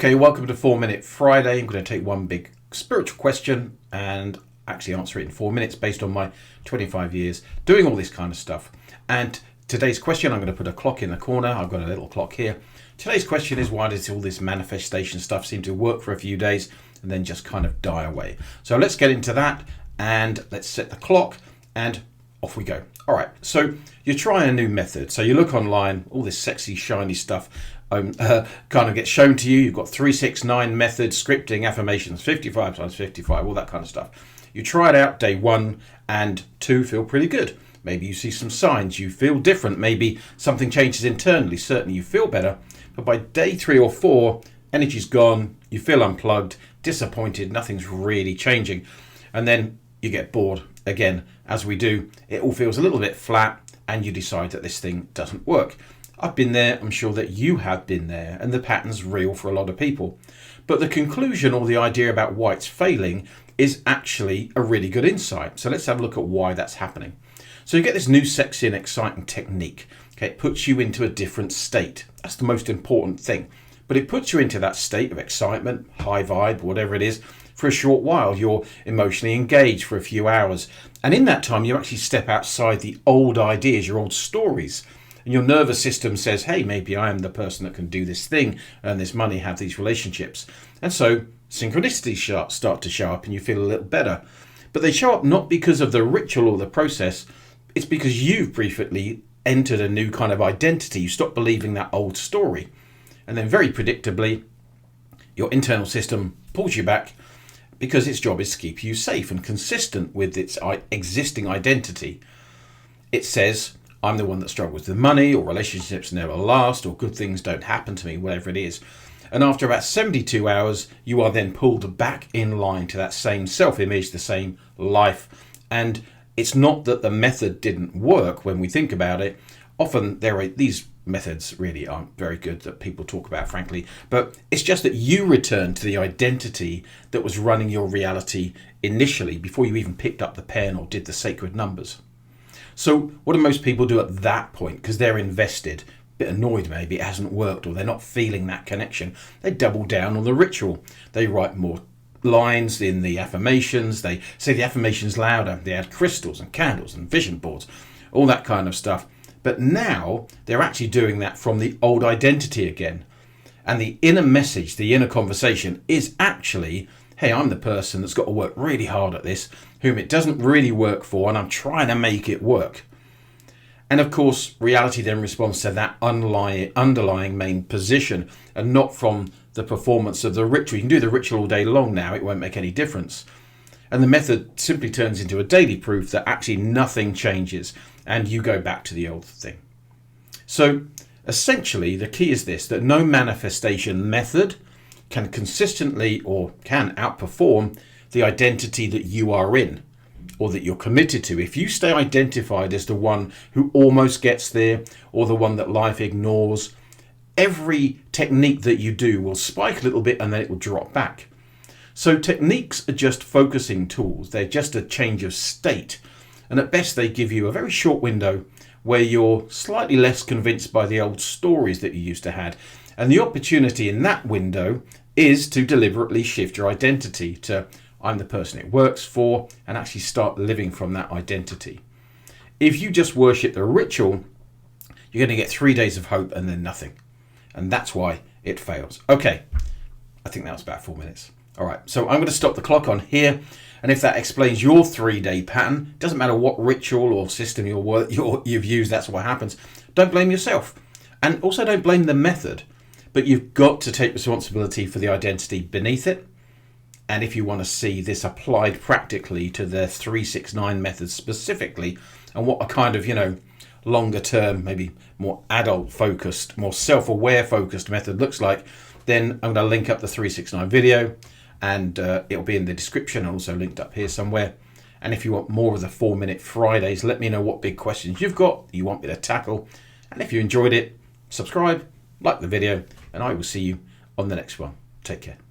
Okay, welcome to 4 Minute Friday. I'm going to take one big spiritual question and actually answer it in 4 minutes based on my 25 years doing all this kind of stuff. And today's question, I'm going to put a clock in the corner. I've got a little clock here. Today's question is, why does all this manifestation stuff seem to work for a few days and then just kind of die away? So let's get into that and let's set the clock and off we go. All right, so you try a new method. So you look online, all this sexy, shiny stuff kind of gets shown to you. You've got 369 methods, scripting, affirmations, 55 times 55, all that kind of stuff. You try it out day 1 and 2, feel pretty good. Maybe you see some signs, you feel different. Maybe something changes internally. Certainly you feel better. But by day 3 or 4, energy's gone, you feel unplugged, disappointed, nothing's really changing. And then you get bored again, as we do. It all feels a little bit flat and you decide that this thing doesn't work. I've been there, I'm sure that you have been there, and the pattern's real for a lot of people. But the conclusion or the idea about why it's failing is actually a really good insight. So let's have a look at why that's happening. So you get this new sexy and exciting technique. Okay, it puts you into a different state. That's the most important thing. But it puts you into that state of excitement, high vibe, whatever it is, for a short while. You're emotionally engaged for a few hours. And in that time, you actually step outside the old ideas, your old stories. And your nervous system says, hey, maybe I am the person that can do this thing, earn this money, have these relationships. And so synchronicities start to show up and you feel a little better. But they show up not because of the ritual or the process. It's because you've briefly entered a new kind of identity. You stop believing that old story. And then very predictably, your internal system pulls you back because its job is to keep you safe and consistent with its existing identity. It says, I'm the one that struggles with money, or relationships never last, or good things don't happen to me, whatever it is. And after about 72 hours, you are then pulled back in line to that same self-image, the same life. And it's not that the method didn't work when we think about it. Often these methods really aren't very good that people talk about, frankly. But it's just that you return to the identity that was running your reality initially, before you even picked up the pen or did the sacred numbers. So what do most people do at that point? Because they're invested, a bit annoyed maybe it hasn't worked, or they're not feeling that connection. They double down on the ritual. They write more lines in the affirmations. They say the affirmations louder. They add crystals and candles and vision boards, all that kind of stuff. But now they're actually doing that from the old identity again. And the inner message, the inner conversation is actually, hey, I'm the person that's got to work really hard at this, whom it doesn't really work for, and I'm trying to make it work. And of course, reality then responds to that underlying main position, and not from the performance of the ritual. You can do the ritual all day long now, it won't make any difference. And the method simply turns into a daily proof that actually nothing changes, and you go back to the old thing. So essentially, the key is this, that no manifestation method can consistently or can outperform the identity that you are in or that you're committed to. If you stay identified as the one who almost gets there or the one that life ignores, every technique that you do will spike a little bit and then it will drop back. So techniques are just focusing tools. They're just a change of state. And at best, they give you a very short window where you're slightly less convinced by the old stories that you used to have. And the opportunity in that window is to deliberately shift your identity to I'm the person it works for, and actually start living from that identity. If you just worship the ritual, you're going to get 3 days of hope and then nothing. And that's why it fails. Okay, I think that was about 4 minutes. All right, so I'm going to stop the clock on here. And if that explains your 3-day pattern, doesn't matter what ritual or system you've used, that's what happens. Don't blame yourself. And also don't blame the method. But you've got to take responsibility for the identity beneath it. And if you want to see this applied practically to the 369 methods specifically, and what a kind of, longer term, maybe more adult focused, more self-aware focused method looks like, then I'm going to link up the 369 video, and it'll be in the description, and also linked up here somewhere. And if you want more of the 4-Minute Fridays, let me know what big questions you've got you want me to tackle. And if you enjoyed it, subscribe, like the video, and I will see you on the next one. Take care.